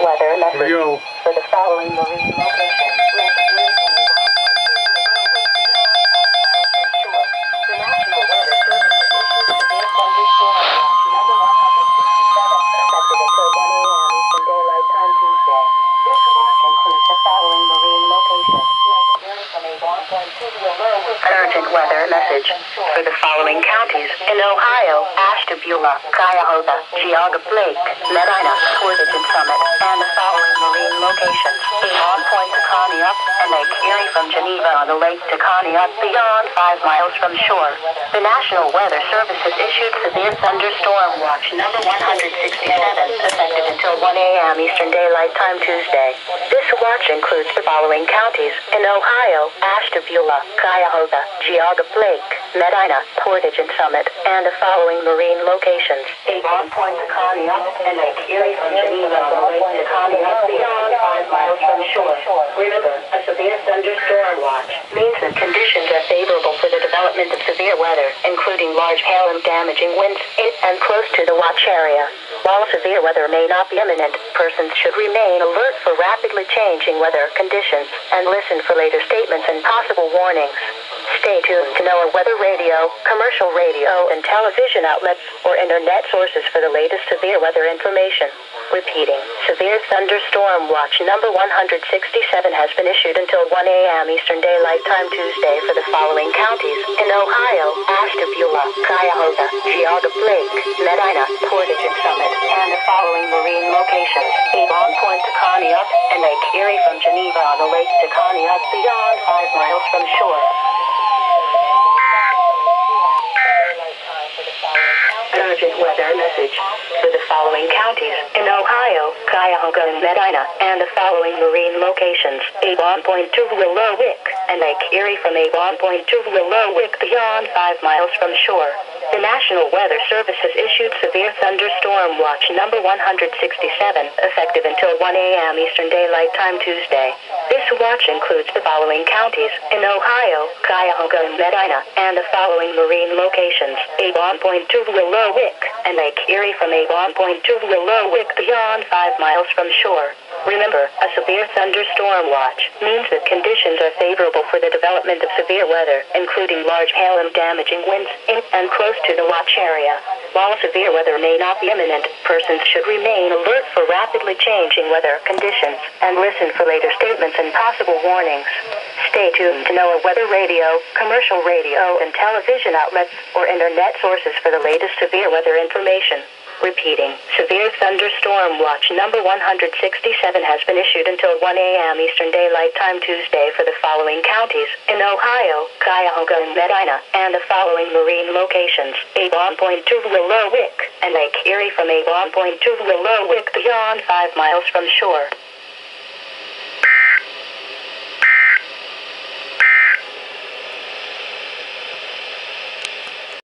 weather message Yo. for the following marine location. The National Weather Service has issued severe thunderstorm watch number 167, effective until 1 a.m. Eastern Daylight Time Tuesday. This watch includes the following marine locations. An urgent weather message for the following counties in Ohio: Ashtabula, Cuyahoga, Geauga, Lake, Medina, Portage and Summit, and the following marine locations: Avon Point to Conneaut, and Lake Erie from Geneva on the lake to Conneaut beyond 5 miles from shore. The National Weather Service has issued severe thunderstorm watch number 167, effective until 1 a.m. Eastern Daylight Time Tuesday. This watch includes the following counties in Ohio: Ashtabula, Cuyahoga, Geauga, Lake, Medina, Portage and Summit, and the following marine locations: Avon Point to Conneaut, and Lake Erie from Geneva on the lake to Conneaut beyond 5 miles from shore. Remember, a severe thunderstorm watch means that conditions are favorable for the development of severe weather, including large hail and damaging winds in and close to the watch area. While severe weather may not be imminent, persons should remain alert for rapidly changing weather conditions and listen for later statements and possible warnings. Stay tuned to NOAA weather radio, commercial radio, and television outlets or internet sources for the latest severe weather information. Repeating, severe thunderstorm watch number 167 has been issued until 1 a.m. Eastern Daylight Time Tuesday for the following counties in Ohio: Ashtabula, Cuyahoga, Geauga, Lake, Medina, Portage and Summit, and the following marine locations: Avon Point to Conneaut, and Lake Erie from Geneva on the lake to Conneaut beyond 5 miles from shore. An urgent weather message for the following counties in Ohio: Cuyahoga and Medina, and the following marine locations: Avon Point to Willow Wick, and Lake Erie from Avon Point to Willow Wick beyond 5 miles from shore. The National Weather Service has issued severe thunderstorm watch number 167, effective until 1 a.m. Eastern Daylight Time Tuesday. This watch includes the following counties in Ohio: Cuyahoga and Medina, and the following marine locations: Avon Point to Willow Wick, and Lake Erie from Avon Point to Willow Wick beyond 5 miles from shore. Remember, a severe thunderstorm watch means that conditions are favorable for the development of severe weather, including large hail and damaging winds in and close to the watch area. While severe weather may not be imminent, persons should remain alert for rapidly changing weather conditions and listen for later statements and possible warnings. Stay tuned to NOAA weather radio, commercial radio, and television outlets or internet sources for the latest severe weather information. Repeating, severe thunderstorm watch number 167 has been issued until 1 a.m. Eastern Daylight Time Tuesday for the following counties in Ohio: Cuyahoga and Medina, and the following marine locations: Avon Point to Willow Wick, and Lake Erie from Avon Point to Willow Wick beyond 5 miles from shore.